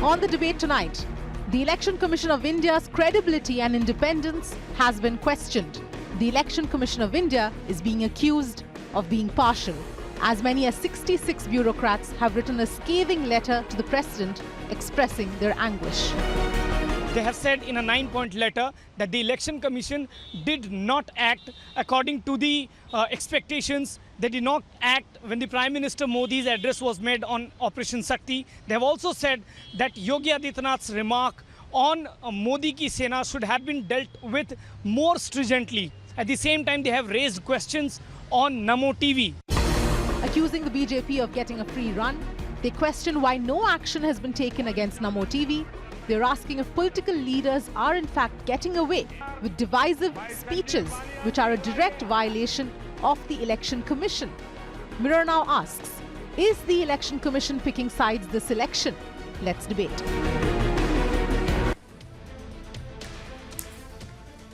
On the debate tonight, the Election Commission of India's credibility and independence has been questioned. The Election Commission of India is being accused of being partial. As many as 66 bureaucrats have written a scathing letter to the President expressing their anguish. They have said in a 9-point letter that the Election Commission did not act according to the expectations. They did not act when the Prime Minister Modi's address was made on Operation Shakti. They have also said that Yogi Adityanath's remark on Modi ki Sena should have been dealt with more stringently. At the same time, they have raised questions on Namo TV. Accusing the BJP of getting a free run, they question why no action has been taken against Namo TV. They're asking if political leaders are in fact getting away with divisive speeches which are a direct violation of the Election Commission. Mirror now asks, is the Election Commission picking sides this election? Let's debate.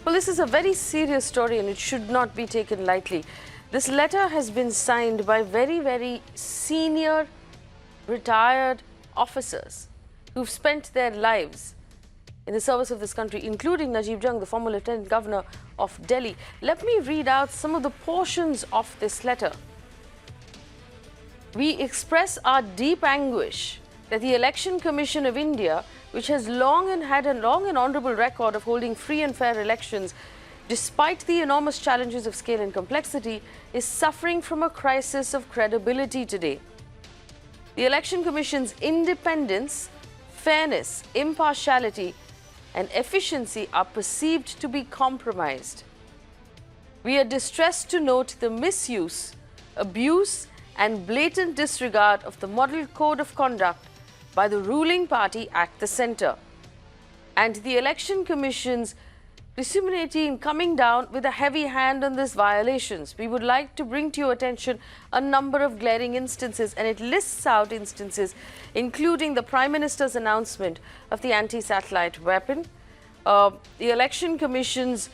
Well, this is a very serious story and it should not be taken lightly. This letter has been signed by very senior retired officers who've spent their lives in the service of this country, including Najib Jung, the former Lieutenant Governor of Delhi. Let me read out some of the portions of this letter. We express our deep anguish that the Election Commission of India, which has long and honourable record of holding free and fair elections, despite the enormous challenges of scale and complexity, is suffering from a crisis of credibility today. The Election Commission's independence, fairness, impartiality and efficiency are perceived to be compromised. We are distressed to note the misuse, abuse and blatant disregard of the Model Code of Conduct by the ruling party at the centre, and the Election Commission's precipitancy in coming down with a heavy hand on these violations. We would like to bring to your attention a number of glaring instances, and it lists out instances including the Prime Minister's announcement of the anti-satellite weapon, the Election Commission's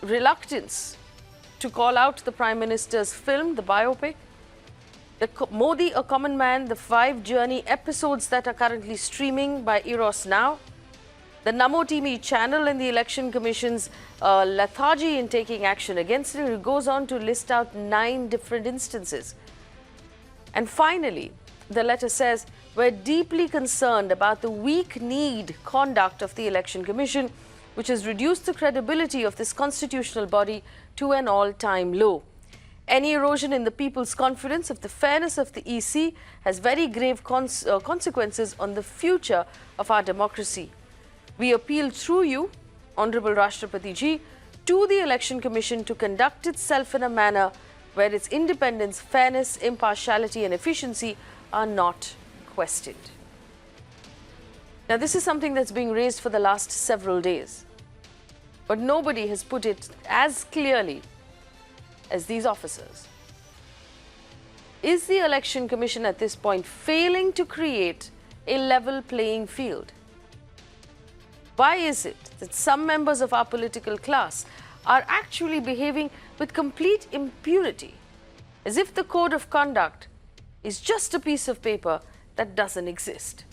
reluctance to call out the Prime Minister's film, the biopic, the Modi, A Common Man, the 5 Journey episodes that are currently streaming by Eros Now, the Namo TV channel and the Election Commission's lethargy in taking action against it. It goes on to list out 9 different instances. And finally, the letter says, we're deeply concerned about the weak-kneed conduct of the Election Commission, which has reduced the credibility of this constitutional body to an all-time low. Any erosion in the people's confidence of the fairness of the EC has very grave consequences on the future of our democracy. We appeal through you, Honorable Rashtrapati Ji, to the Election Commission to conduct itself in a manner where its independence, fairness, impartiality and efficiency are not questioned. Now, this is something that's being raised for the last several days, but nobody has put it as clearly as these officers. Is the Election Commission at this point failing to create a level playing field? Why is it that some members of our political class are actually behaving with complete impunity, as if the code of conduct is just a piece of paper that doesn't exist?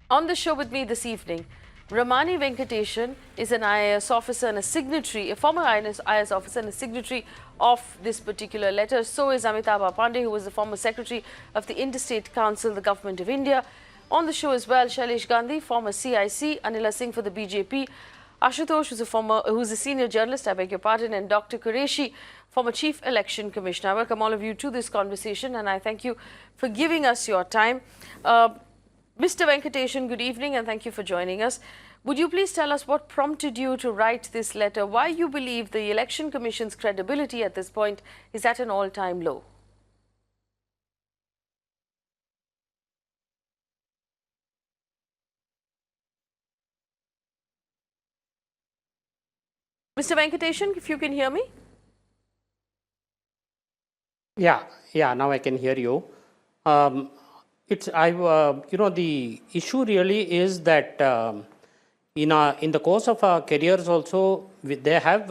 On the show with me this evening, Ramani Venkateshan is an IAS officer and a signatory, a former IAS officer and a signatory of this particular letter. So is Amit Pandey, who was the former secretary of the Interstate Council, the Government of India. On the show as well, Shailesh Gandhi, former CIC, Anila Singh for the BJP, Ashutosh, who's a senior journalist, I beg your pardon, and Dr. Qureshi, former Chief Election Commissioner. I welcome all of you to this conversation and I thank you for giving us your time. Mr. Venkateshan, good evening and thank you for joining us. Would you please tell us what prompted you to write this letter, why you believe the Election Commission's credibility at this point is at an all-time low? Mr. Venkateshan, if you can hear me? Yeah, now I can hear you. The issue really is that in the course of our careers also, there have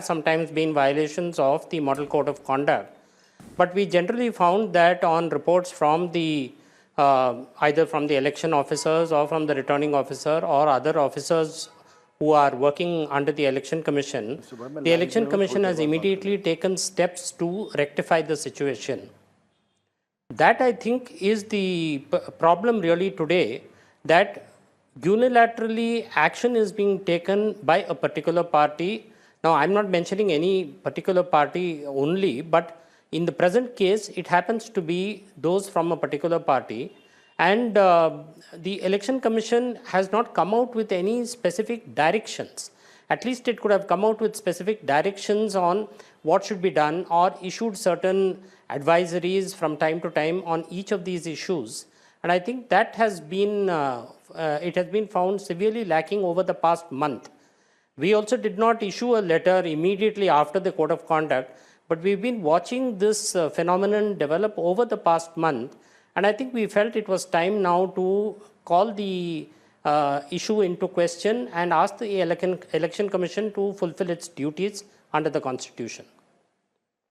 sometimes been violations of the Model Code of Conduct. But we generally found that on reports from the either from the election officers or from the returning officer or other officers who are working under the Election Commission, the Election Commission has immediately taken steps to rectify the situation. That, I think, is the problem really today, that unilaterally action is being taken by a particular party. Now, I'm not mentioning any particular party only, but in the present case, it happens to be those from a particular party. And the Election Commission has not come out with any specific directions. At least it could have come out with specific directions on what should be done, or issued certain advisories from time to time on each of these issues. And I think that has been, it has been found severely lacking over the past month. We also did not issue a letter immediately after the code of conduct, but we've been watching this phenomenon develop over the past month. And I think we felt it was time now to call the issue into question and ask the Election Commission to fulfill its duties under the Constitution.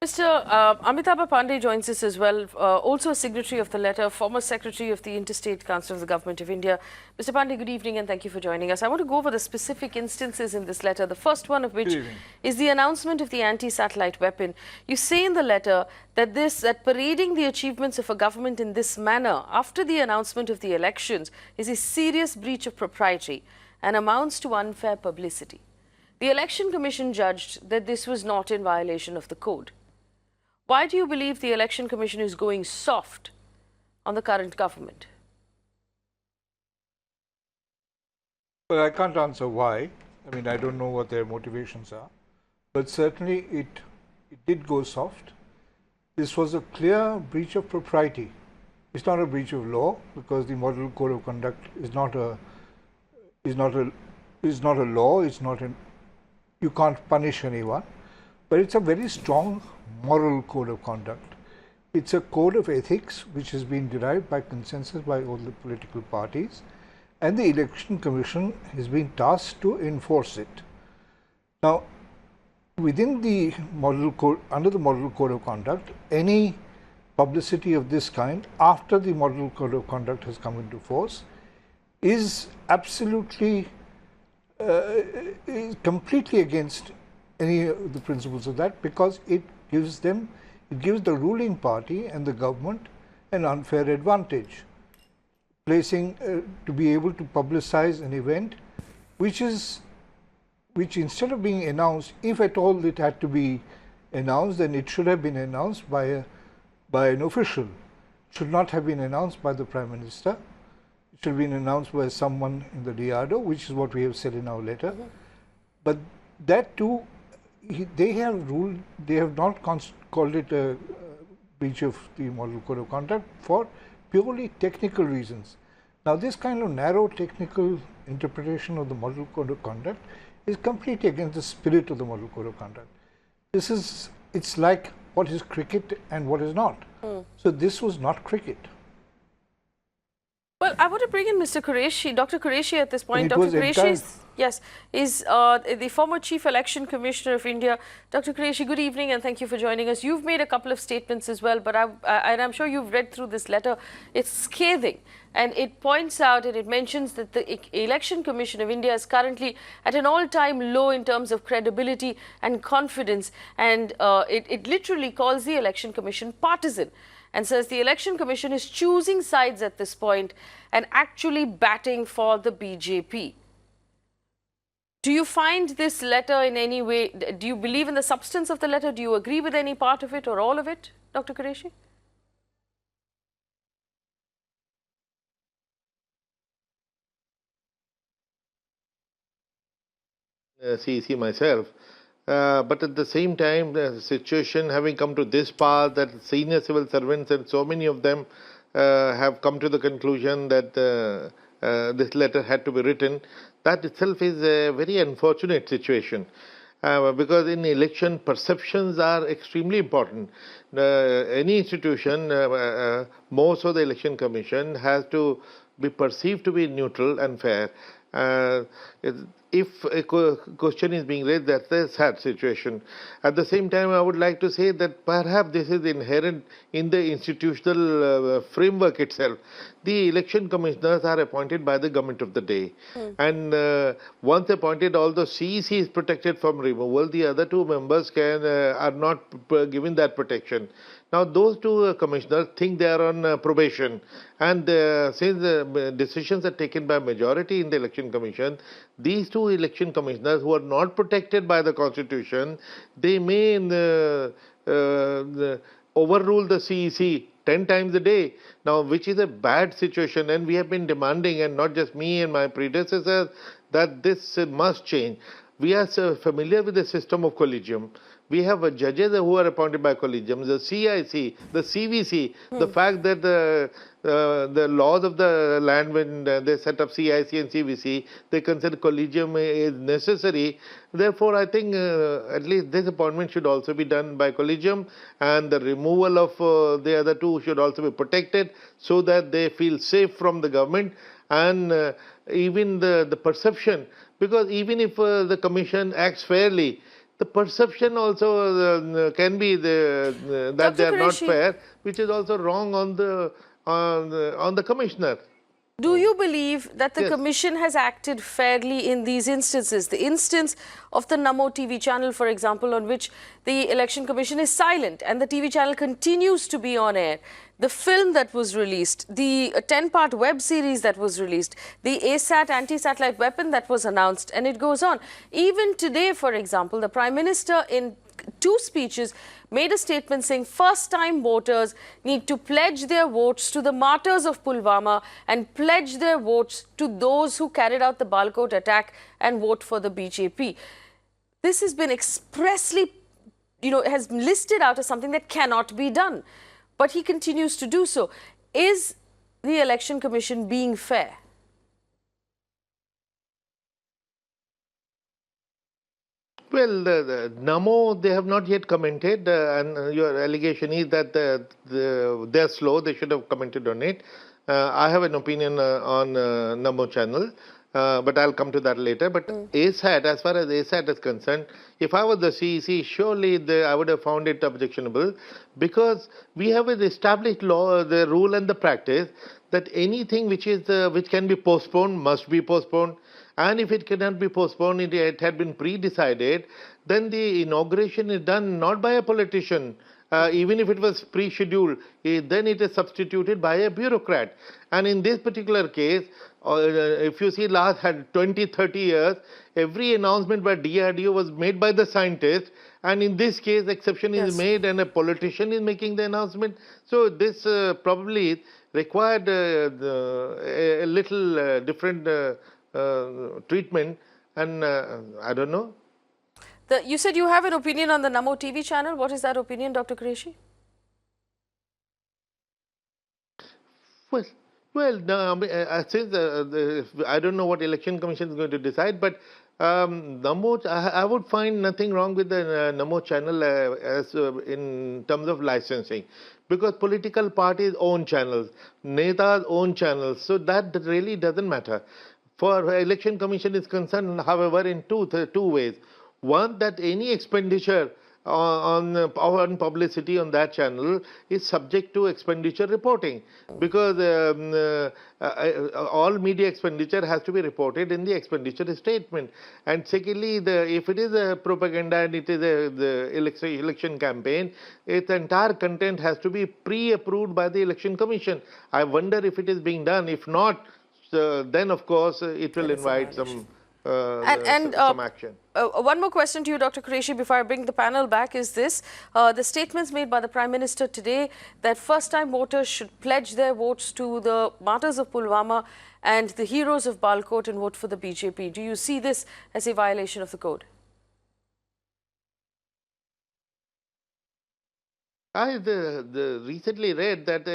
Mr. Amit Pandey joins us as well, also a signatory of the letter, former Secretary of the Interstate Council of the Government of India. Mr. Pandey, good evening and thank you for joining us. I want to go over the specific instances in this letter, the first one of which is the announcement of the anti-satellite weapon. You say in the letter that that parading the achievements of a government in this manner after the announcement of the elections is a serious breach of propriety and amounts to unfair publicity. The Election Commission judged that this was not in violation of the code. Why do you believe the Election Commission is going soft on the current government? Well, I can't answer why. I mean, I don't know what their motivations are. But certainly it did go soft. This was a clear breach of propriety. It's not a breach of law, because the Model Code of Conduct is not a law. It's not you can't punish anyone. But it's a very strong moral code of conduct. It's a code of ethics which has been derived by consensus by all the political parties, and the Election Commission has been tasked to enforce it. Now, within the Model Code, under the Model Code of Conduct, any publicity of this kind after the Model Code of Conduct has come into force is absolutely is completely against any of the principles of that, because it gives the ruling party and the government an unfair advantage, placing to be able to publicize an event which instead of being announced, if at all it had to be announced, then it should have been announced by an official. It should not have been announced by the Prime Minister. It should have been announced by someone in the DRDO, which is what we have said in our letter. But that too, they have ruled, they have not called it a breach of the Model Code of Conduct for purely technical reasons. Now, this kind of narrow technical interpretation of the Model Code of Conduct is completely against the spirit of the Model Code of Conduct. It's like what is cricket and what is not. So this was not cricket. Well, I want to bring in Mr. Qureshi, Dr. Qureshi at this point. Dr. Qureshi is the former Chief Election Commissioner of India. Dr. Qureshi, good evening and thank you for joining us. You've made a couple of statements as well, but I'm sure you've read through this letter. It's scathing, and it points out and it mentions that the Election Commission of India is currently at an all-time low in terms of credibility and confidence, and it literally calls the Election Commission partisan, and says the Election Commission is choosing sides at this point and actually batting for the BJP. Do you find this letter in any way, do you believe in the substance of the letter? Do you agree with any part of it or all of it, Dr. Qureshi? CEC myself. But at the same time, the situation having come to this path, that senior civil servants and so many of them have come to the conclusion that this letter had to be written, that itself is a very unfortunate situation. Because in election, perceptions are extremely important. Any institution, more so the Election Commission, has to be perceived to be neutral and fair. if a question is being raised, that's a sad situation. At the same time, I would like to say that perhaps this is inherent in the institutional framework itself. The election commissioners are appointed by the government of the day. And once appointed, although CEC is protected from removal, the other two members are not given that protection. Now, those two commissioners think they are on probation, and since the decisions are taken by majority in the election commission, these two election commissioners who are not protected by the constitution, they may overrule the CEC 10 times a day. Now, which is a bad situation, and we have been demanding, and not just me and my predecessors, that this must change. We are so familiar with the system of collegium. We have judges who are appointed by collegium, the CIC, the CVC, the fact that the laws of the land, when they set up CIC and CVC, they consider collegium is necessary. Therefore, I think at least this appointment should also be done by collegium, and the removal of the other two should also be protected so that they feel safe from the government, and even the perception, because even if the commission acts fairly, the perception also can be that they are not fair, which is also wrong on the commissioner. Do you believe that the commission has acted fairly in these instances? The instance of the Namo TV channel, for example, on which the election commission is silent and the TV channel continues to be on air. The film that was released, the 10-part web series that was released, the ASAT anti-satellite weapon that was announced, and it goes on. Even today, for example, the Prime Minister in 2 speeches made a statement saying first-time voters need to pledge their votes to the martyrs of Pulwama and pledge their votes to those who carried out the Balkot attack and vote for the BJP. This has been expressly, has listed out as something that cannot be done. But he continues to do so. Is the Election Commission being fair? Well, the Namo, they have not yet commented, and your allegation is that they're slow, they should have commented on it. I have an opinion on Namo channel, but I'll come to that later. But ASAT, as far as ASAT is concerned, if I was the CEC, surely I would have found it objectionable, because we have an established law, the rule and the practice, that anything which can be postponed must be postponed. And if it cannot be postponed, it had been pre-decided, then the inauguration is done not by a politician. Even if it was pre-scheduled, then it is substituted by a bureaucrat. And in this particular case, if you see last 20, 30 years, every announcement by DRDO was made by the scientist, and in this case, exception is made and a politician is making the announcement. So this probably required a little different treatment, and I don't know. You said you have an opinion on the Namo TV channel. What is that opinion, Dr. Qureshi? Well, no, since I don't know what election commission is going to decide, but Namo, I would find nothing wrong with the Namo channel in terms of licensing, because political parties own channels, Netas own channels, so that really doesn't matter. For election commission is concerned, however, in two ways. One, that any expenditure on publicity on that channel is subject to expenditure reporting, because all media expenditure has to be reported in the expenditure statement. And secondly, if it is a propaganda and it is the election campaign, its entire content has to be pre-approved by the election commission. I wonder if it is being done. If not, then of course it will invite some action. One more question to you, Dr. Qureshi, before I bring the panel back, is this. The statements made by the Prime Minister today that first-time voters should pledge their votes to the martyrs of Pulwama and the heroes of Balkot and vote for the BJP. Do you see this as a violation of the code? I recently read that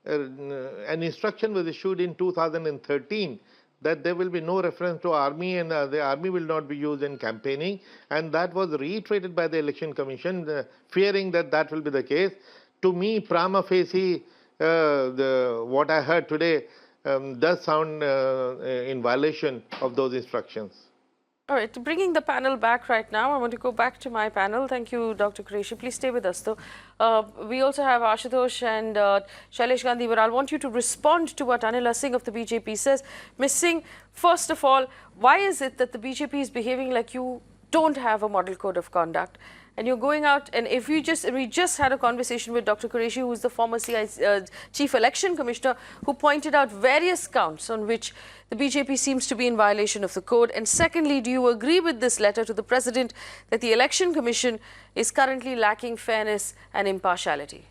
an instruction was issued in 2013 that there will be no reference to army, and the army will not be used in campaigning, and that was reiterated by the election commission, fearing that will be the case. To me, prima facie, what I heard today, does sound in violation of those instructions. All right, bringing the panel back right now, I want to go back to my panel. Thank you, Dr. Qureshi. Please stay with us, though. We also have Ashutosh and Shailesh Gandhi, but I want you to respond to what Anila Singh of the BJP says. Ms. Singh, first of all, why is it that the BJP is behaving like you don't have a model code of conduct? And you're going out, and if we just had a conversation with Dr. Qureshi, who is the former Chief Election Commissioner, who pointed out various counts on which the BJP seems to be in violation of the code. And secondly, do you agree with this letter to the President that the Election Commission is currently lacking fairness and impartiality?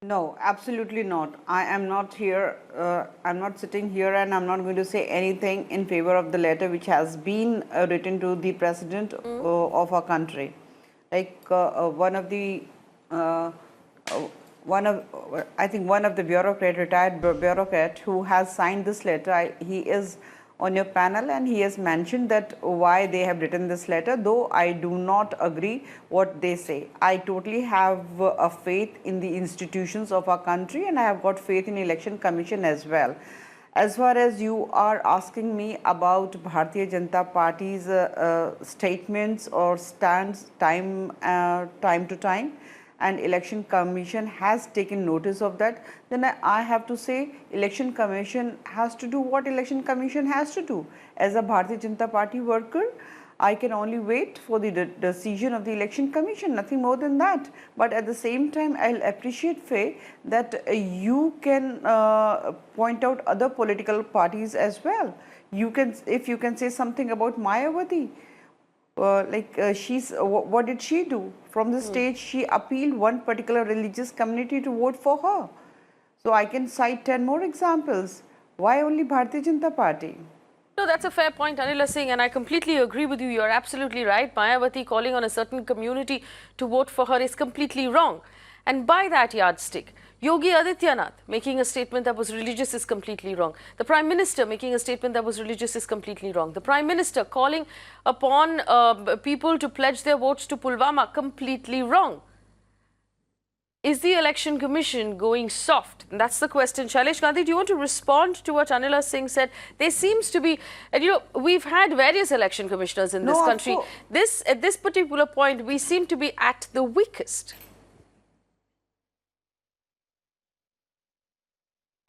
No, absolutely not. I am not here, I'm not sitting here and I'm not going to say anything in favor of the letter which has been written to the President of our country. Like I think one of the retired bureaucrat who has signed this letter, he is on your panel and he has mentioned that why they have written this letter, though I do not agree what they say. I totally have a faith in the institutions of our country and I have got faith in Election Commission as well. As far as you are asking me about Bharatiya Janata Party's statements or stands time to time, and Election Commission has taken notice of that, then I have to say Election Commission has to do what Election Commission has to do. As a Bharatiya Janata Party worker, I can only wait for the decision of the Election Commission, nothing more than that. But at the same time, I'll appreciate, Faye, that you can point out other political parties as well. You can, if you can say something about Mayawati. What did she do? From the stage, she appealed one particular religious community to vote for her. So I can cite 10 more examples. Why only Bharatiya Janata Party? No, that's a fair point, Anila Singh, and I completely agree with you. You're absolutely right. Mayawati calling on a certain community to vote for her is completely wrong. And by that yardstick, Yogi Adityanath making a statement that was religious is completely wrong. The Prime Minister making a statement that was religious is completely wrong. The Prime Minister calling upon people to pledge their votes to Pulwama, completely wrong. Is the Election Commission going soft? And that's the question. Shailesh Gandhi, do you want to respond to what Anila Singh said? There seems to be, and you know, we've had various election commissioners in this country. At this particular point, we seem to be at the weakest.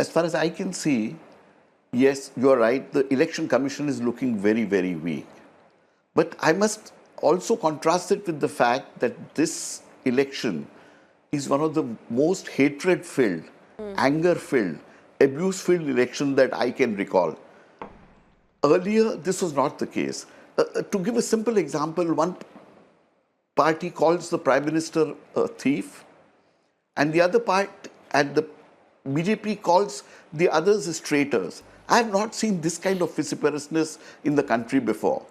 As far as I can see, yes, you are right. The Election Commission is looking very, very weak. But I must also contrast it with the fact that this election is one of the most hatred-filled, anger-filled, abuse-filled election that I can recall. Earlier, this was not the case. To give a simple example, one party calls the Prime Minister a thief, and the other part, and the BJP calls the others as traitors. I have not seen this kind of vociferousness in the country before.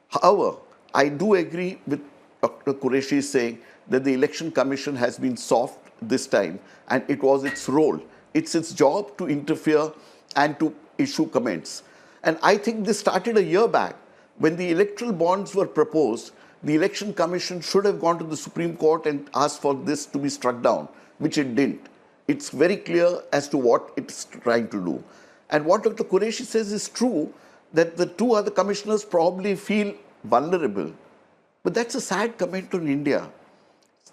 However, I do agree with Dr. Qureshi saying that the Election Commission has been soft this time, and it was its role. It's its job to interfere and to issue comments. And I think this started a year back. When the electoral bonds were proposed, the Election Commission should have gone to the Supreme Court and asked for this to be struck down, which it didn't. It's very clear as to what it's trying to do. And what Dr. Qureshi says is true, that the two other commissioners probably feel vulnerable. But that's a sad comment on India.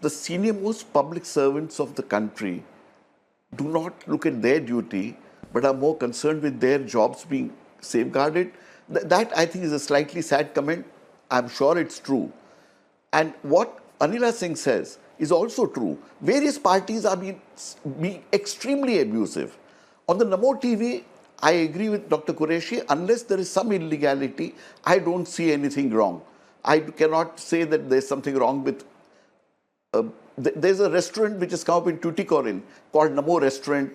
The senior-most public servants of the country do not look at their duty, but are more concerned with their jobs being safeguarded. That, I think, is a slightly sad comment. I'm sure it's true. And what Anila Singh says is also true. Various parties are being extremely abusive. On the Namo TV, I agree with Dr. Qureshi, unless there is some illegality, I don't see anything wrong. I cannot say that there's something wrong with... there's a restaurant which has come up in Tuticorin called Namo Restaurant,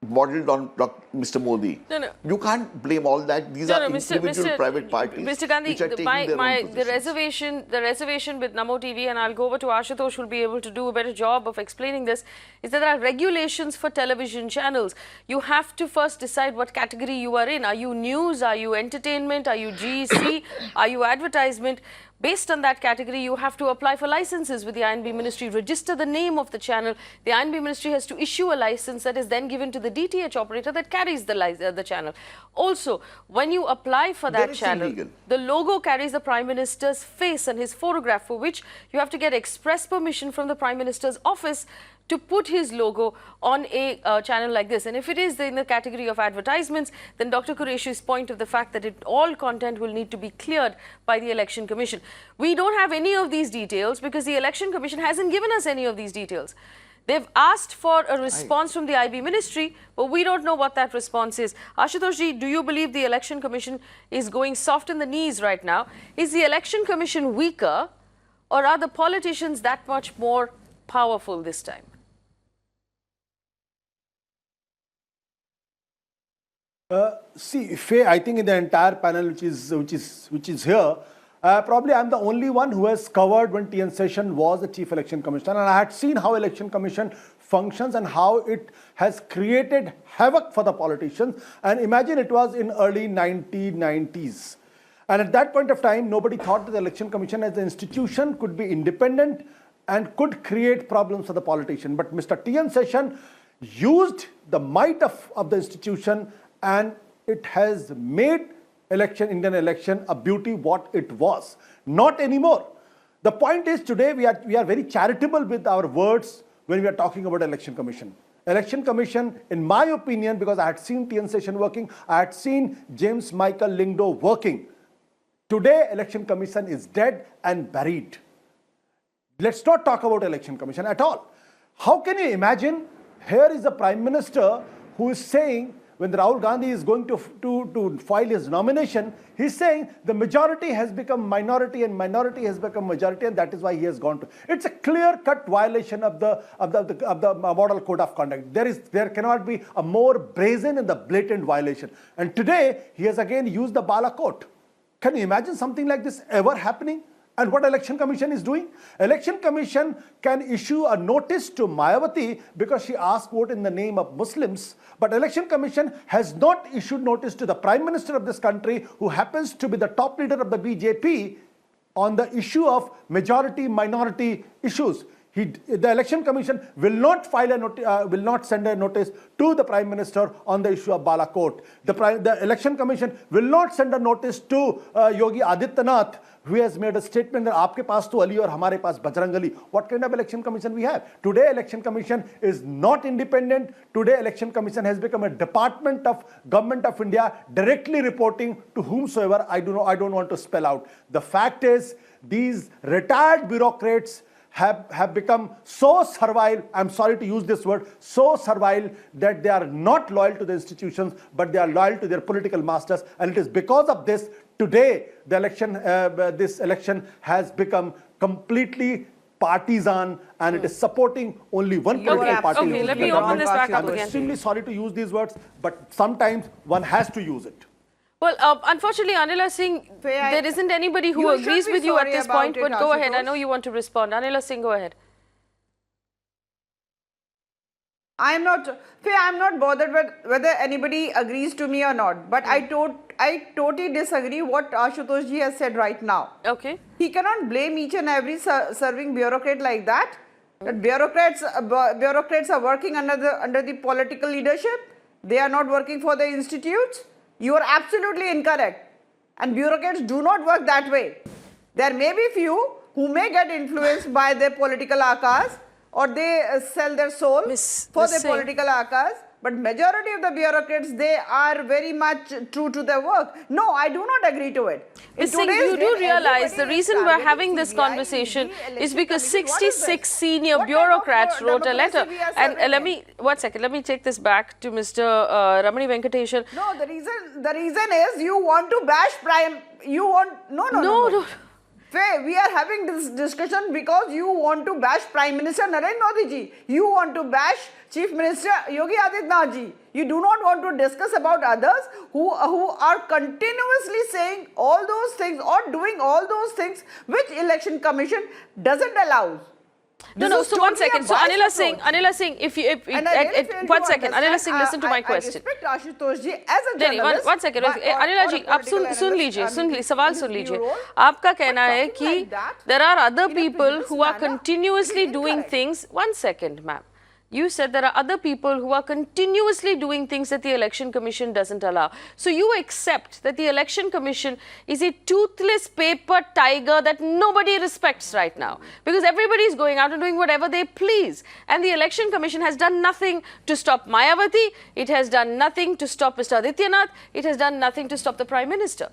modeled on Mr. Modi. No. You can't blame all that. These are individual private parties. Mr. Gandhi, which are taking their own the reservation with Namo TV, and I'll go over to Ashutosh, who will be able to do a better job of explaining this, is that there are regulations for television channels. You have to first decide what category you are in. Are you news? Are you entertainment? Are you GC? Are you advertisement? Based on that category, you have to apply for licenses with the INB Ministry, register the name of the channel. The INB Ministry has to issue a license that is then given to the DTH operator that carries the channel. Also, when you apply for that channel, the logo carries the Prime Minister's face and his photograph, for which you have to get express permission from the Prime Minister's office to put his logo on a channel like this. And if it is in the category of advertisements, then Dr. Qureshi's point of the fact that all content will need to be cleared by the Election Commission. We don't have any of these details because the Election Commission hasn't given us any of these details. They've asked for a response from the IB Ministry, but we don't know what that response is. Ashutosh ji, do you believe the Election Commission is going soft in the knees right now? Is the Election Commission weaker, or are the politicians that much more powerful this time? See, Faye, I think in the entire panel which is here, probably I'm the only one who has covered when TN Session was the Chief Election Commissioner, and I had seen how Election Commission functions and how it has created havoc for the politicians. And imagine it was in early 1990s. And at that point of time, nobody thought that the Election Commission as an institution could be independent and could create problems for the politician. But Mr. TN Session used the might of the institution, and it has made Indian election a beauty what it was. Not anymore. The point is, today we are very charitable with our words when we are talking about Election Commission. Election Commission, in my opinion, because I had seen TN Session working, I had seen James Michael Lingdo working. Today, Election Commission is dead and buried. Let's not talk about Election Commission at all. How can you imagine, here is the Prime Minister who is saying, when Rahul Gandhi is going to file his nomination, he's saying the majority has become minority and minority has become majority, and that is why he has gone to. It's a clear-cut violation of the Model Code of Conduct. There cannot be a more brazen and the blatant violation. And today he has again used the Bala court. Can you imagine something like this ever happening? And what Election Commission is doing? Election Commission can issue a notice to Mayawati because she asked vote in the name of Muslims. But Election Commission has not issued notice to the Prime Minister of this country, who happens to be the top leader of the BJP, on the issue of majority-minority issues. The Election Commission will not will not send a notice to the Prime Minister on the issue of Balakot. The Election Commission will not send a notice to Yogi Adityanath, who has made a statement that "Aapke paas to Ali aur hamare paas Bajrang Ali." What kind of Election Commission we have? Today, Election Commission is not independent. Today, Election Commission has become a department of Government of India, directly reporting to whomsoever I don't want to spell out. The fact is, these retired bureaucrats have become so servile, I'm sorry to use this word, so servile, that they are not loyal to the institutions, but they are loyal to their political masters. And it is because of this, today, the election, this election has become completely partisan, and it is supporting only one political party. Okay, let me open this back up again. I'm extremely sorry to use these words, but sometimes one has to use it. Well, unfortunately, Anila Singh, there isn't anybody who agrees with you at this point, but go ahead. I know you want to respond. Anila Singh, go ahead. I'm not bothered with whether anybody agrees to me or not, but I totally disagree what Ashutosh ji has said right now. Okay. He cannot blame each and every serving bureaucrat like that. That bureaucrats are working under the political leadership. They are not working for the institutes. You are absolutely incorrect. And bureaucrats do not work that way. There may be few who may get influenced by their political akas, or they sell their soul for their political akas. But majority of the bureaucrats, they are very much true to their work. No, I do not agree to it. Ms. Singh, you do realize the reason we're having this conversation is because 66 senior bureaucrats wrote a letter. And let me take this back to Mr. Ramani Venkateshan. No, the reason is you want to bash No. Faye, we are having this discussion because you want to bash Prime Minister Narendra Modi ji. You want to bash Chief Minister Yogi Adityanath ji. You do not want to discuss about others who are continuously saying all those things or doing all those things which Election Commission doesn't allow. No, This no. is So one totally a second. So biased Anila Singh, And I really fail one to second. Anila understand. Singh, listen to my I question. respect Ashutosh ji as a नहीं journalist. one second. Anila जी आप सुन लीजिए सवाल सुन लीजिए आपका कहना है कि there are other people who are continuously doing things. One second, ma'am. You said there are other people who are continuously doing things that the Election Commission doesn't allow. So you accept that the Election Commission is a toothless paper tiger that nobody respects right now because everybody is going out and doing whatever they please. And the Election Commission has done nothing to stop Mayawati. It has done nothing to stop Mr. Adityanath. It has done nothing to stop the Prime Minister.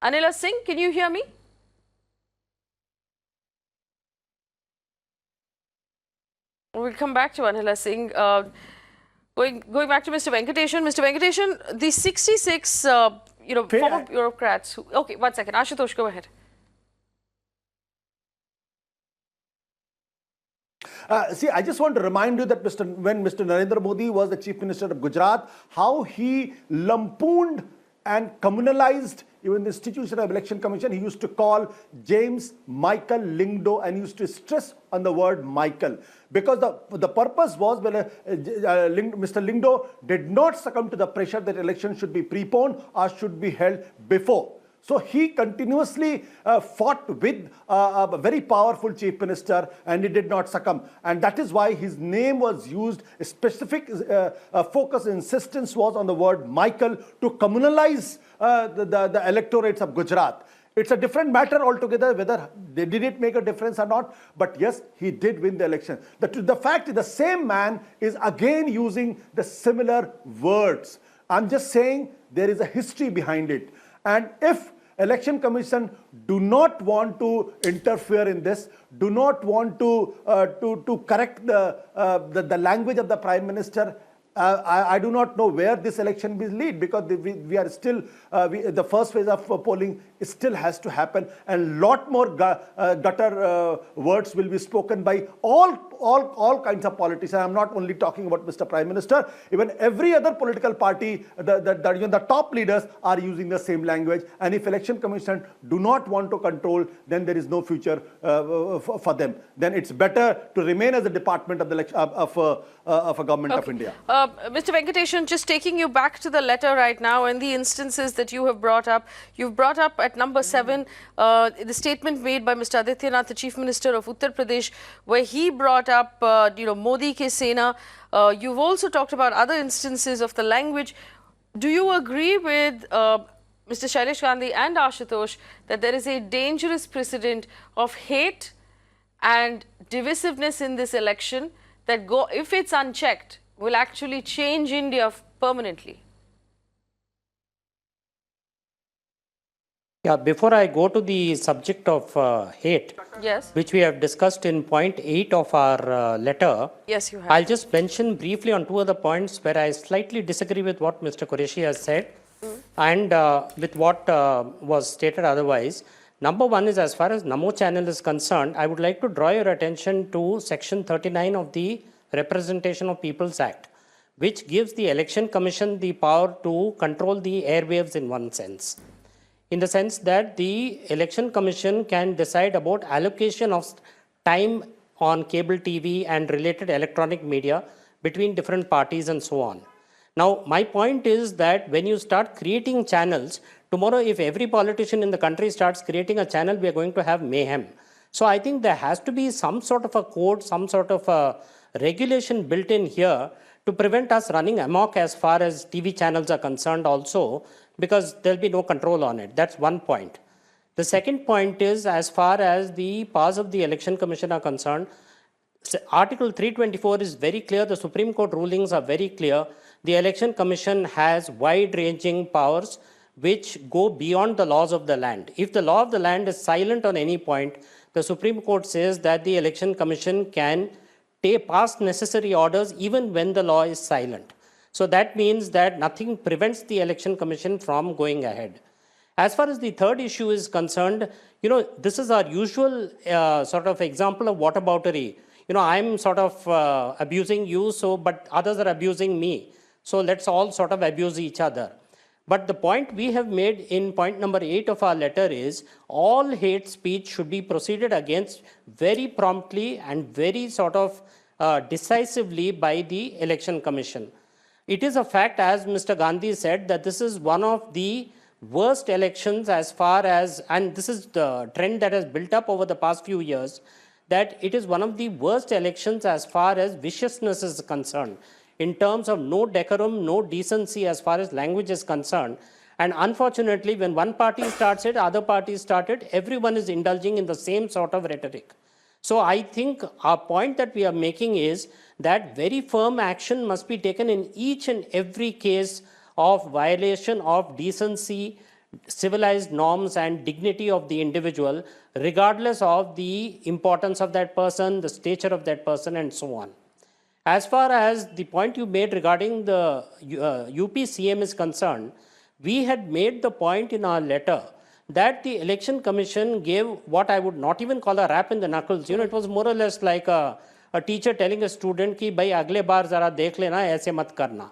Anila Singh, can you hear me? We'll come back to Anila Singh. Going back to Mr. Venkateshan. Mr. Venkateshan, the 66, former bureaucrats. Okay, one second. Ashutosh, go ahead. See, I just want to remind you that when Mr. Narendra Modi was the Chief Minister of Gujarat, how he lampooned and communalized even the institution of Election Commission. He used to call James Michael Lingdo and used to stress on the word Michael. Because the purpose was when Mr. Lingdo did not succumb to the pressure that elections should be preponed or should be held before. So he continuously fought with a very powerful chief minister and he did not succumb. And that is why his name was used. A specific focus, insistence was on the word Michael to communalize the electorates of Gujarat. It's a different matter altogether whether did it make a difference or not. But yes, he did win the election. The fact is the same man is again using the similar words. I'm just saying there is a history behind it. And if Election Commission do not want to interfere in this, do not want to correct the language of the Prime Minister, I do not know where this election will lead because we are still, the first phase of polling still has to happen and lot more gutter words will be spoken by all kinds of politicians. I'm not only talking about Mr. Prime Minister, even every other political party, the top leaders are using the same language. And if Election Commission do not want to control, then there is no future for them. Then it's better to remain as a department of a government of India. Mr. Venkateshan, just taking you back to the letter right now and the instances that you have brought up. You've brought up at number 7 the statement made by Mr. Adityanath, the Chief Minister of Uttar Pradesh, where he brought up, Modi ke Sena. You've also talked about other instances of the language. Do you agree with Mr. Shailesh Gandhi and Ashutosh that there is a dangerous precedent of hate and divisiveness in this election that, if it's unchecked, will actually change India permanently? Yeah, before I go to the subject of hate, Yes. which we have discussed in point 8 of our letter, Yes, you have. I'll just mention briefly on 2 other points where I slightly disagree with what Mr. Qureshi has said and with what was stated otherwise. Number 1 is, as far as Namo channel is concerned, I would like to draw your attention to section 39 of the Representation of People's Act, which gives the Election Commission the power to control the airwaves in one sense. In the sense that the Election Commission can decide about allocation of time on cable TV and related electronic media between different parties and so on. Now, my point is that when you start creating channels, tomorrow if every politician in the country starts creating a channel, we are going to have mayhem. So I think there has to be some sort of a code, some sort of a regulation built in here to prevent us running amok as far as TV channels are concerned also, because there will be no control on it. That's one point. The second point is, as far as the powers of the Election Commission are concerned, Article 324 is very clear. The Supreme Court rulings are very clear. The Election Commission has wide-ranging powers which go beyond the laws of the land. If the law of the land is silent on any point, the Supreme Court says that the Election Commission can pass necessary orders even when the law is silent. So that means that nothing prevents the Election Commission from going ahead. As far as the third issue is concerned, this is our usual sort of example of whataboutery. I'm sort of abusing you, but others are abusing me. So let's all sort of abuse each other. But the point we have made in point number 8 of our letter is all hate speech should be proceeded against very promptly and very sort of decisively by the Election Commission. It is a fact, as Mr. Gandhi said, that this is one of the worst elections as far as, and this is the trend that has built up over the past few years, that it is one of the worst elections as far as viciousness is concerned, in terms of no decorum, no decency as far as language is concerned. And unfortunately, when one party starts it, other parties start it, everyone is indulging in the same sort of rhetoric. So I think our point that we are making is that very firm action must be taken in each and every case of violation of decency, civilized norms and dignity of the individual, regardless of the importance of that person, the stature of that person, and so on. As far as the point you made regarding the UP CM is concerned, we had made the point in our letter that the Election Commission gave what I would not even call a rap in the knuckles. It was more or less like a teacher telling a student ki bhai agle baar zara dekh lena, aise mat karna.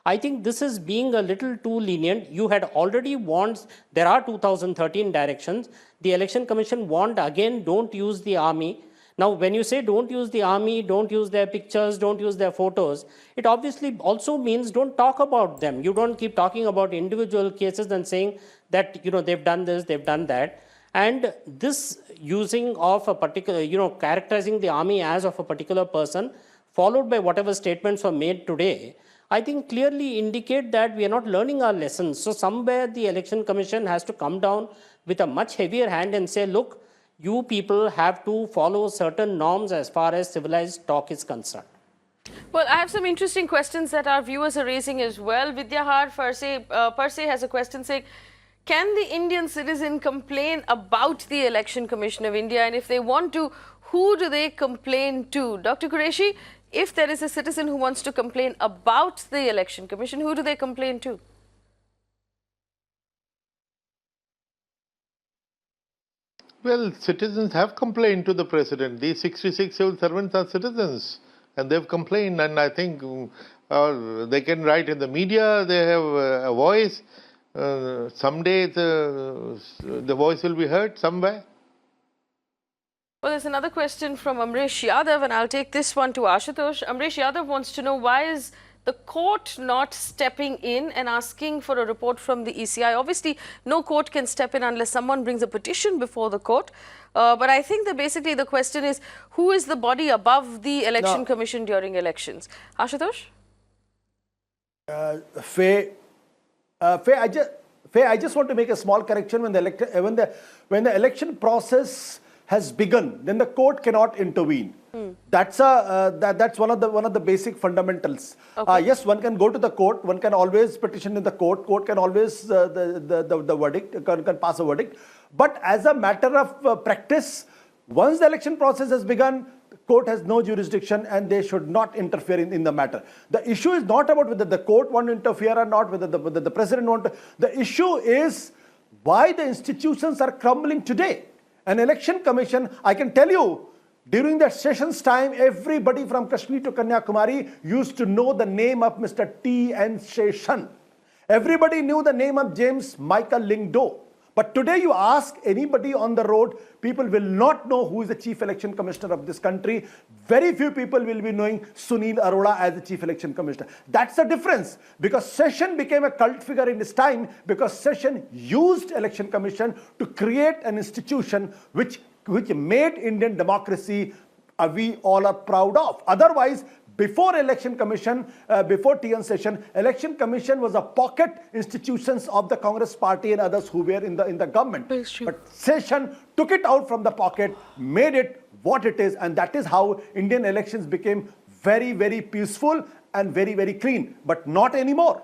I think this is being a little too lenient. You had already warned, there are 2013 directions. The Election Commission warned again, don't use the army. Now, when you say don't use the army, don't use their pictures, don't use their photos, it obviously also means don't talk about them. You don't keep talking about individual cases and saying that, they've done this, they've done that. And this using of a particular, characterizing the army as of a particular person, followed by whatever statements were made today, I think clearly indicate that we are not learning our lessons. So somewhere the Election Commission has to come down with a much heavier hand and say, look, you people have to follow certain norms as far as civilized talk is concerned. Well, I have some interesting questions that our viewers are raising as well. Vidyahar Perse has a question saying, can the Indian citizen complain about the Election Commission of India? And if they want to, who do they complain to? Dr. Qureshi, if there is a citizen who wants to complain about the Election Commission, who do they complain to? Well, citizens have complained to the president. These 66 civil servants are citizens and they've complained, and I think they can write in the media, they have a voice. Someday the voice will be heard somewhere. Well, there's another question from Amrish Yadav, and I'll take this one to Ashutosh. Amrish Yadav wants to know, why is the court not stepping in and asking for a report from the ECI? Obviously, no court can step in unless someone brings a petition before the court. But I think that basically the question is, who is the body above the Election Commission during elections? Ashutosh? Faye, I just want to make a small correction. When the election process has begun, then the court cannot intervene. That's one of the basic fundamentals. Okay. Yes, one can go to the court. One can always petition in the court. Court can always the verdict can pass a verdict. But as a matter of practice, once the election process has begun, the court has no jurisdiction and they should not interfere in the matter. The issue is not about whether the court want to interfere or not, whether the president want to. The issue is why the institutions are crumbling today. An election commission, I can tell you, during that session's time, everybody from Kashmir to Kanyakumari used to know the name of Mr. T.N. Seshan. Everybody knew the name of James Michael Lingdo. But today you ask anybody on the road, people will not know who is the chief election commissioner of this country. Very few people will be knowing Sunil Arora as the chief election commissioner. That's the difference, because Session became a cult figure in his time because Session used election commission to create an institution which made Indian democracy we all are proud of. Otherwise, before election commission, before TN Session, election commission was a pocket institutions of the Congress party and others who were in the government. But Session took it out from the pocket, made it what it is, and that is how Indian elections became very, very peaceful and very, very clean. But not anymore.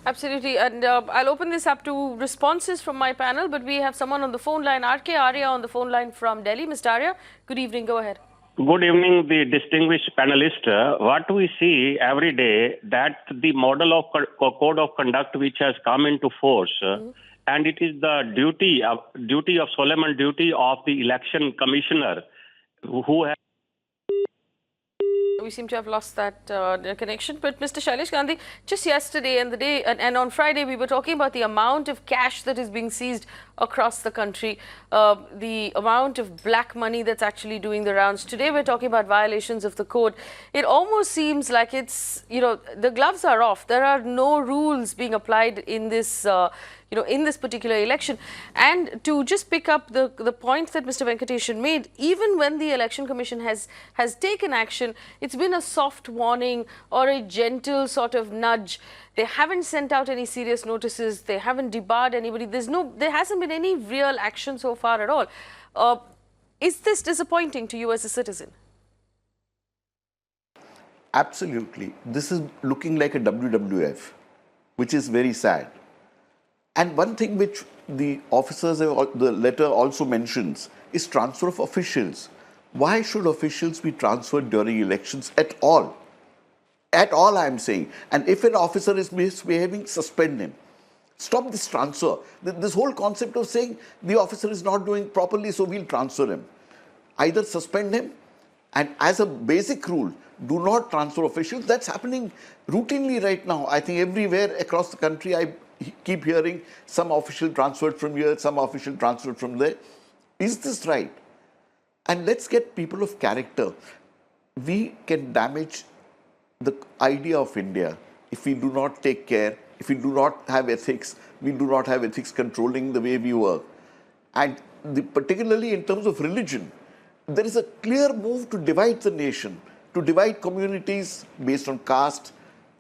Absolutely, and I'll open this up to responses from my panel, but we have someone on the phone line, RK Arya on the phone line from Delhi. Mr. Arya, good evening, go ahead. Good evening, the distinguished panelist. What we see every day, that the model of code of conduct which has come into force, and it is the duty of solemn duty of the election commissioner who has... we seem to have lost that connection. But Mr. Shailesh Gandhi, just yesterday and the day and on Friday, we were talking about the amount of cash that is being seized across the country, the amount of black money that's actually doing the rounds. Today, we're talking about violations of the code. It almost seems like it's, you know, the gloves are off. There are no rules being applied in this in this particular election. And to just pick up the point that Mr. Venkateshan made, even when the Election Commission has taken action, it's been a soft warning or a gentle sort of nudge. They haven't sent out any serious notices. They haven't debarred anybody. There hasn't been any real action so far at all. Is this disappointing to you as a citizen? Absolutely. This is looking like a WWF, which is very sad. And one thing which the officers, the letter also mentions, is transfer of officials. Why should officials be transferred during elections at all? At all, I am saying. And if an officer is misbehaving, suspend him. Stop this transfer. This whole concept of saying the officer is not doing properly, so we'll transfer him. Either suspend him, and as a basic rule, do not transfer officials. That's happening routinely right now. I think everywhere across the country, I keep hearing some official transferred from here, some official transferred from there. Is this right? And let's get people of character. We can damage the idea of India if we do not take care, if we do not have ethics, we do not have ethics controlling the way we work. And particularly in terms of religion, there is a clear move to divide the nation, to divide communities based on caste,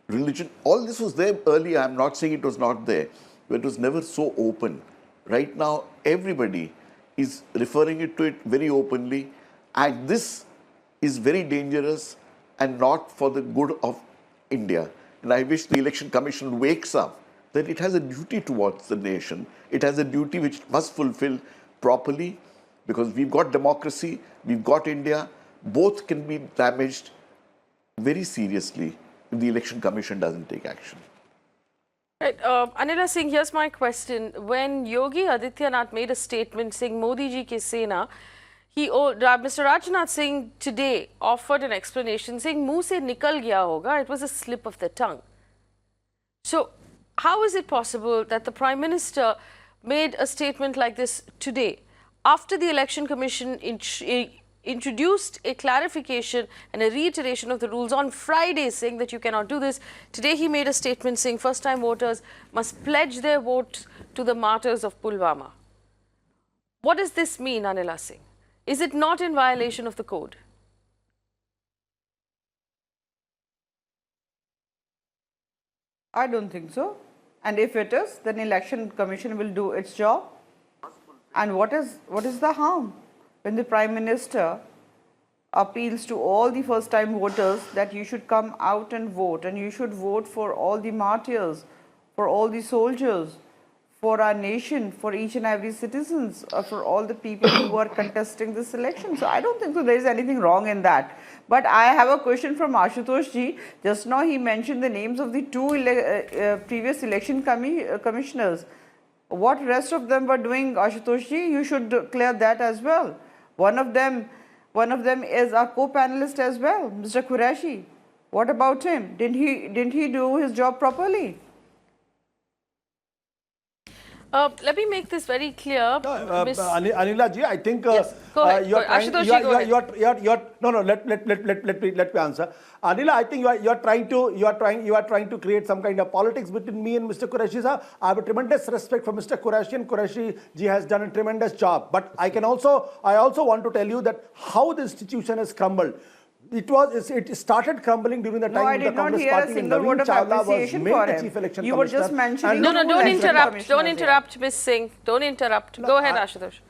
religion. All this was there earlier. I'm not saying it was not there, but it was never so open. Right now, everybody is referring to it very openly, and this is very dangerous and not for the good of India. And I wish the Election Commission wakes up that it has a duty towards the nation. It has a duty which it must fulfill properly, because we've got democracy, we've got India. Both can be damaged very seriously if the Election Commission doesn't take action. Right. Anila Singh, here's my question. When Yogi Adityanath made a statement saying Modi ji ki Sena, Mr. Rajnath Singh today offered an explanation saying muh se nikal gaya hoga, it was a slip of the tongue. So how is it possible that the Prime Minister made a statement like this today after the Election Commission introduced a clarification and a reiteration of the rules on Friday saying that you cannot do this? Today he made a statement saying first-time voters must pledge their votes to the martyrs of Pulwama. What does this mean, Anila Singh? Is it not in violation of the code? I don't think so. And if it is, then Election Commission will do its job. And what is the harm when the Prime Minister appeals to all the first-time voters that you should come out and vote, and you should vote for all the martyrs, for all the soldiers, for our nation, for each and every citizens, for all the people who are contesting this election. So I don't think so there is anything wrong in that. But I have a question from Ashutosh ji. Just now he mentioned the names of the two previous election commissioners. What rest of them were doing, Ashutosh ji? You should clear that as well. One of them is our co-panelist as well, Mr. Qureshi. What about him? Didn't he do his job properly? Let me make this very clear. Anila ji, I think yes. Go ahead. Let me answer. Anila, I think you are trying to create some kind of politics between me and Mr. Qureshi sir. I have a tremendous respect for Mr. Qureshi, and Qureshi ji has done a tremendous job. But I also want to tell you that how the institution has crumbled. It started crumbling during the time of the Congress party when Naveen Chawla was made the chief election commissioner. You were just mentioning. No, don't interrupt. Don't interrupt, Ms. Singh. Don't interrupt. Go ahead, Ashutosh.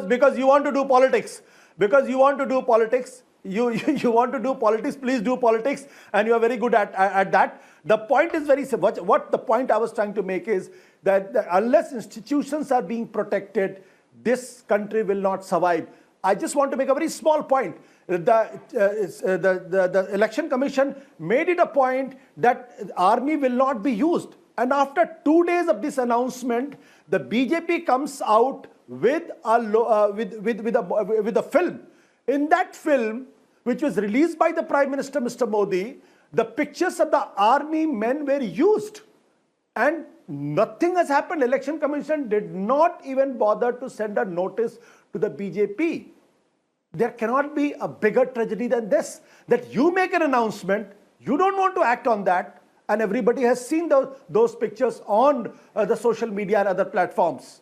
Because you want to do politics. Because you want to do politics. You want to do politics. Please do politics, and you are very good at that. The point is very simple. What the point I was trying to make is that unless institutions are being protected, this country will not survive. I just want to make a very small point. The Election Commission made it a point that army will not be used. And after 2 days of this announcement, the BJP comes out with a film. In that film, which was released by the Prime Minister, Mr. Modi, the pictures of the army men were used. And nothing has happened. Election Commission did not even bother to send a notice to the BJP. There cannot be a bigger tragedy than this, that you make an announcement, you don't want to act on that, and everybody has seen those pictures on the social media and other platforms.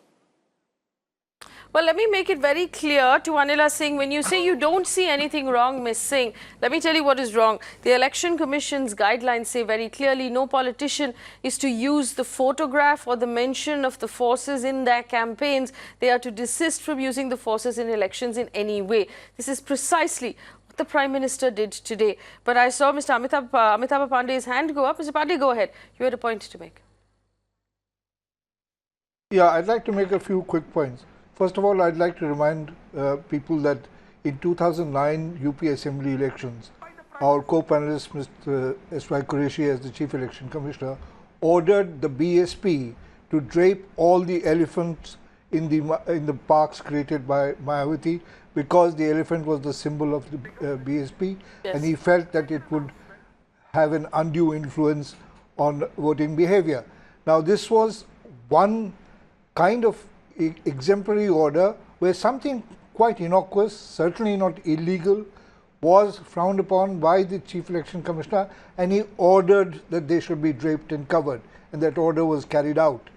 Well, let me make it very clear to Anila Singh, when you say you don't see anything wrong, Ms. Singh, let me tell you what is wrong. The Election Commission's guidelines say very clearly no politician is to use the photograph or the mention of the forces in their campaigns. They are to desist from using the forces in elections in any way. This is precisely what the Prime Minister did today. But I saw Mr. Amitabh Pandey's hand go up. Mr. Pandey, go ahead. You had a point to make. Yeah, I'd like to make a few quick points. First of all, I'd like to remind people that in 2009 UP Assembly elections, our co-panelist Mr. AQ Qureshi as the Chief Election Commissioner ordered the BSP to drape all the elephants in the parks created by Mayawati, because the elephant was the symbol of the BSP, yes. And he felt that it would have an undue influence on voting behavior. Now, this was one kind of exemplary order where something quite innocuous, certainly not illegal, was frowned upon by the Chief Election Commissioner, and he ordered that they should be draped and covered, and that order was carried out.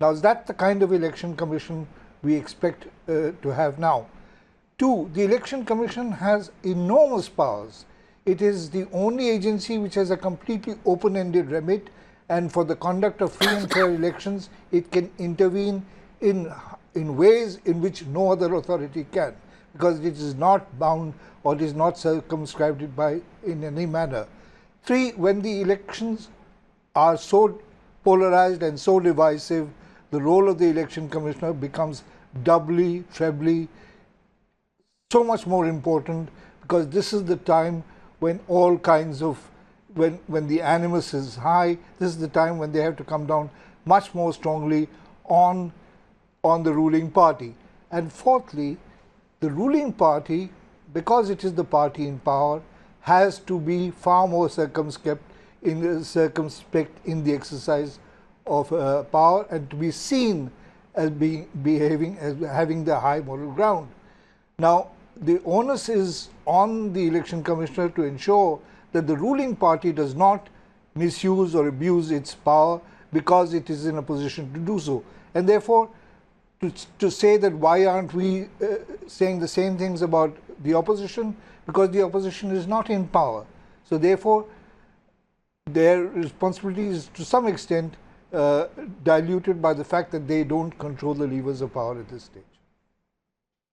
Now, is that the kind of Election Commission we expect to have now? Two, the Election Commission has enormous powers. It is the only agency which has a completely open-ended remit, and for the conduct of free and fair elections, it can intervene in ways in which no other authority can, because it is not bound or it is not circumscribed in any manner. Three, when the elections are so polarized and so divisive, the role of the Election Commissioner becomes doubly, trebly, so much more important, because this is the time when all kinds of, when the animus is high, this is the time when they have to come down much more strongly on the ruling party. And fourthly, the ruling party, because it is the party in power, has to be far more circumspect in the exercise of power, and to be seen as having the high moral ground. Now, the onus is on the Election Commissioner to ensure that the ruling party does not misuse or abuse its power because it is in a position to do so. And therefore, to say that why aren't we saying the same things about the opposition, because the opposition is not in power. So therefore, their responsibility is to some extent diluted by the fact that they don't control the levers of power at this stage.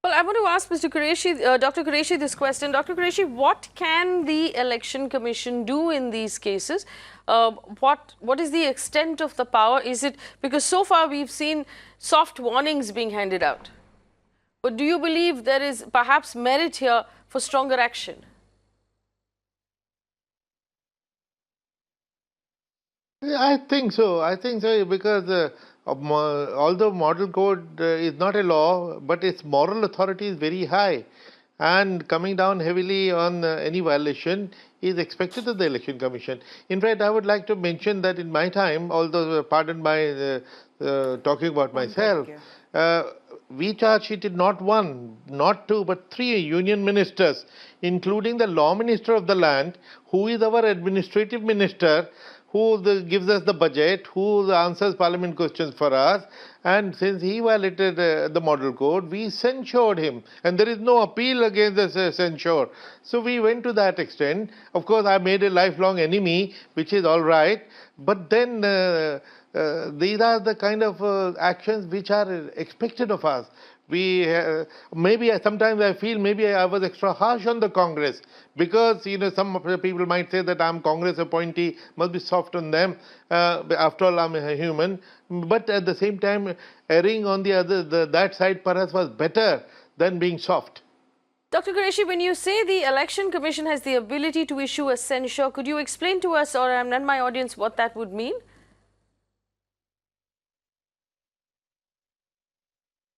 Well, I want to ask Mr. Qureshi, Dr. Qureshi this question. Dr. Qureshi, what can the Election Commission do in these cases? What is the extent of the power? Is it, because so far we've seen soft warnings being handed out. But do you believe there is perhaps merit here for stronger action? I think so. I think so, because although model code is not a law, but its moral authority is very high, and coming down heavily on any violation is expected of the Election Commission. In fact, I would like to mention that in my time, although pardon my talking about myself, we charge sheeted not one, not two, but three union ministers, including the law minister of the land, who is our administrative minister, who gives us the budget, who answers parliament questions for us. And since he violated the model code, we censured him. And there is no appeal against the censure. So we went to that extent. Of course, I made a lifelong enemy, which is all right. But then these are the kind of actions which are expected of us. We maybe sometimes I feel maybe I was extra harsh on the Congress, because some people might say that I'm Congress appointee, must be soft on them. After all, I'm a human. But at the same time, erring on that side perhaps was better than being soft. Dr. Qureshi, when you say the Election Commission has the ability to issue a censure, could you explain to us or and my audience what that would mean?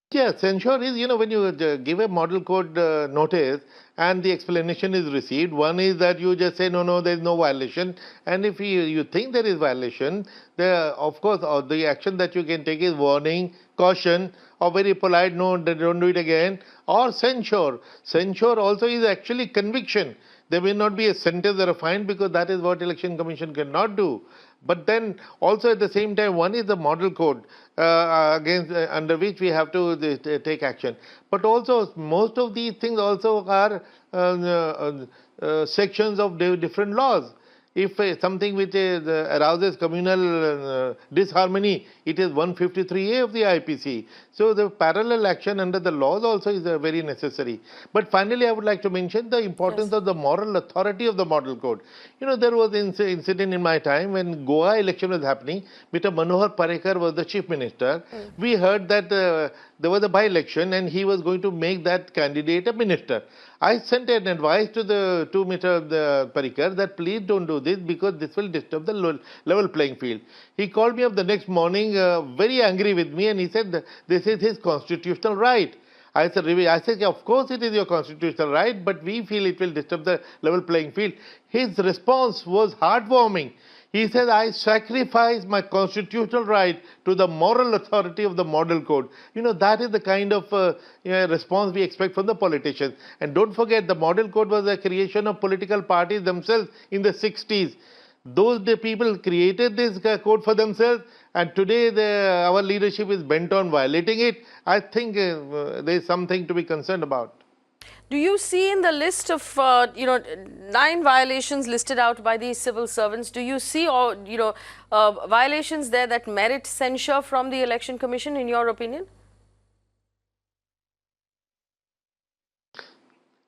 Yeah, censure is, when you give a model code notice and the explanation is received. One is that you just say, no, there is no violation. And if you think there is violation, of course, the action that you can take is warning, caution, or very polite, no, don't do it again, or censure. Censure also is actually conviction. There may not be a sentence or a fine, because that is what Election Commission cannot do. But then also at the same time, one is the model code under which we have to take action. But also most of these things also are sections of different laws. If something which arouses communal disharmony, it is 153A of the IPC. So the parallel action under the laws also is very necessary. But finally, I would like to mention the importance of the moral authority of the model code. There was an incident in my time when Goa election was happening. Mr. Manohar Parrikar was the chief minister. We heard that there was a by-election and he was going to make that candidate a minister. I sent an advice to Mr. Parrikar that please don't do this, because this will disturb the level playing field. He called me up the next morning very angry with me, and he said this is his constitutional right. I said, of course it is your constitutional right, but we feel it will disturb the level playing field. His response was heartwarming. He said, I sacrifice my constitutional right to the moral authority of the model code. That is the kind of response we expect from the politicians. And don't forget, the model code was a creation of political parties themselves in the 60s. The people created this code for themselves, and today our leadership is bent on violating it. I think there is something to be concerned about. Do you see in the list of 9 violations listed out by these civil servants, do you see violations there that merit censure from the Election Commission, in your opinion?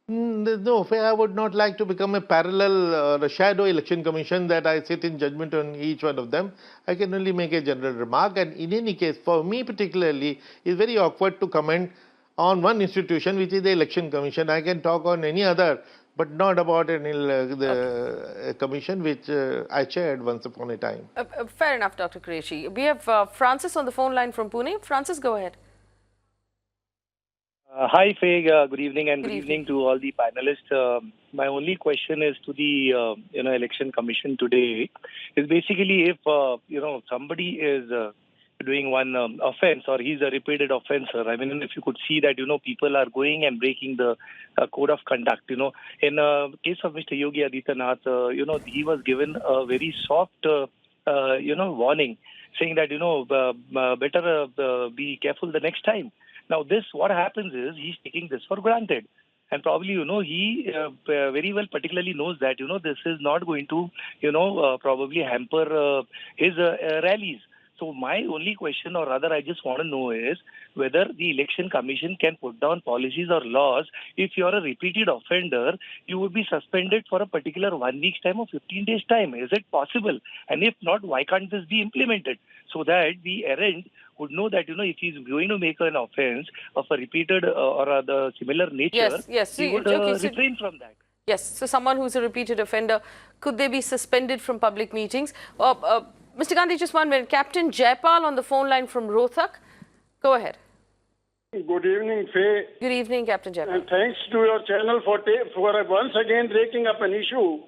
No, I would not like to become a parallel or a shadow Election Commission that I sit in judgment on each one of them. I can only make a general remark, and in any case, for me particularly, it's very awkward to comment on one institution, which is the Election Commission. I can talk on any other, but not about the commission which I chaired once upon a time. Fair enough, Dr. Qureshi. We have Francis on the phone line from Pune. Francis, go ahead. Hi, Faye. Good evening, and good evening to all the panelists. My only question is to the Election Commission today. Is basically if somebody is doing one offence, or he's a repeated offencer. I mean, if you could see that people are going and breaking the code of conduct. In case of Mr. Yogi Adityanath, he was given a very soft warning, saying that better be careful the next time. Now, what happens is he's taking this for granted. And probably, he very well particularly knows that, this is not going to, probably hamper his rallies. So my only question, or rather I just want to know, is whether the Election Commission can put down policies or laws. If you're a repeated offender, you would be suspended for a particular 1 week's time or 15 days' time. Is it possible? And if not, why can't this be implemented? So that the errant would know that, if he's going to make an offence of a repeated or the similar nature, he would refrain from that. Yes, so someone who's a repeated offender, could they be suspended from public meetings? Mr. Gandhi, just 1 minute. Captain Jaipal on the phone line from Rohtak. Go ahead. Good evening, Faye. Good evening, Captain Jaipal. And thanks to your channel for once again breaking up an issue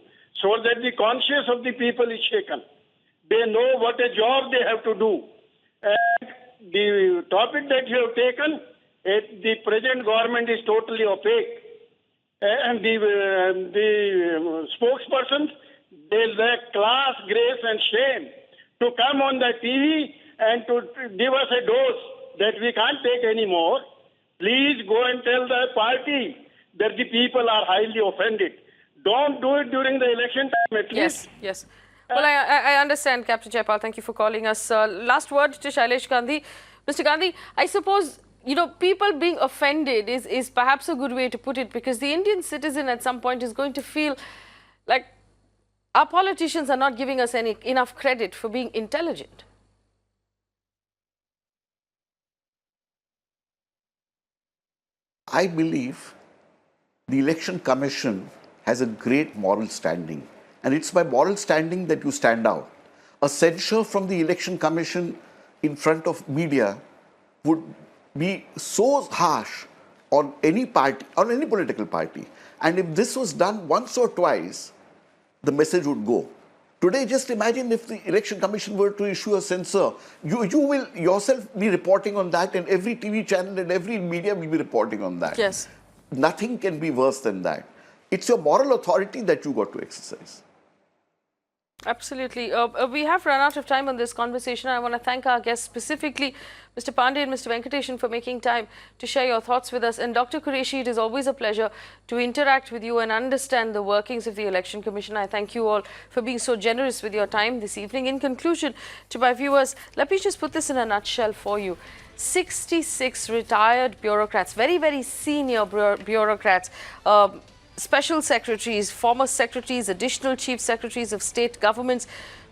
so that the conscience of the people is shaken. They know what a job they have to do. And the topic that you have taken, the present government is totally opaque. And the spokespersons, they lack class, grace and shame to come on the TV and to give us a dose that we can't take anymore. Please go and tell the party that the people are highly offended. Don't do it during the election time at least. Yes. Well, I understand, Captain Jaipal. Thank you for calling us. Last word to Shailesh Gandhi. Mr. Gandhi, I suppose, people being offended is perhaps a good way to put it, because the Indian citizen at some point is going to feel like our politicians are not giving us enough credit for being intelligent. I believe the Election Commission has a great moral standing, and it's by moral standing that you stand out. A censure from the Election Commission in front of media would be so harsh on any party, on any political party. And if this was done once or twice, the message would go. Today, just imagine if the Election Commission were to issue a censor. You will yourself be reporting on that, and every TV channel and every media will be reporting on that. Yes. Nothing can be worse than that. It's your moral authority that you got to exercise. Absolutely. We have run out of time on this conversation. I want to thank our guests, specifically Mr. Pandey and Mr. Venkateshan, for making time to share your thoughts with us. And Dr. Qureshi, it is always a pleasure to interact with you and understand the workings of the Election Commission. I thank you all for being so generous with your time this evening. In conclusion, to my viewers, let me just put this in a nutshell for you. 66 retired bureaucrats, very, very senior bureaucrats, special secretaries, former secretaries, additional chief secretaries of state governments,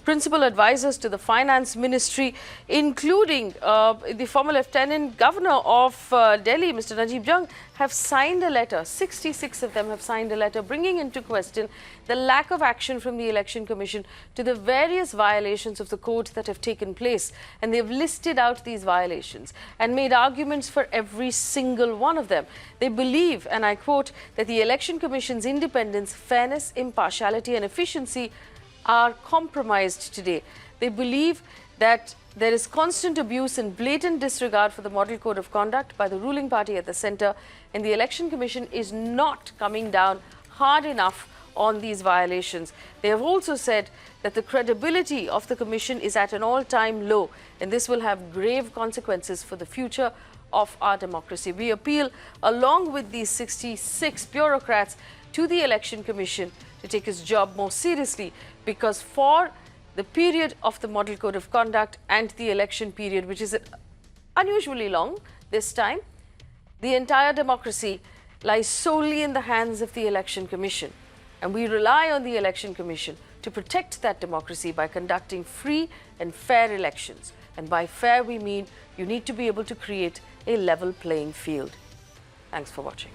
principal advisors to the finance ministry, including the former lieutenant governor of Delhi, Mr. Najib Jung, have signed a letter. 66 of them have signed a letter bringing into question the lack of action from the Election Commission to the various violations of the code that have taken place. And they have listed out these violations and made arguments for every single one of them. They believe, and I quote, that the Election Commission's independence, fairness, impartiality and efficiency are compromised today. They believe that there is constant abuse and blatant disregard for the Model Code of Conduct by the ruling party at the centre, and the Election Commission is not coming down hard enough on these violations. They have also said that the credibility of the Commission is at an all-time low, and this will have grave consequences for the future of our democracy. We appeal, along with these 66 bureaucrats, to the Election Commission to take its job more seriously, because for the period of the Model Code of Conduct and the election period, which is unusually long this time, the entire democracy lies solely in the hands of the Election Commission. And we rely on the Election Commission to protect that democracy by conducting free and fair elections. And by fair, we mean you need to be able to create a level playing field. Thanks for watching.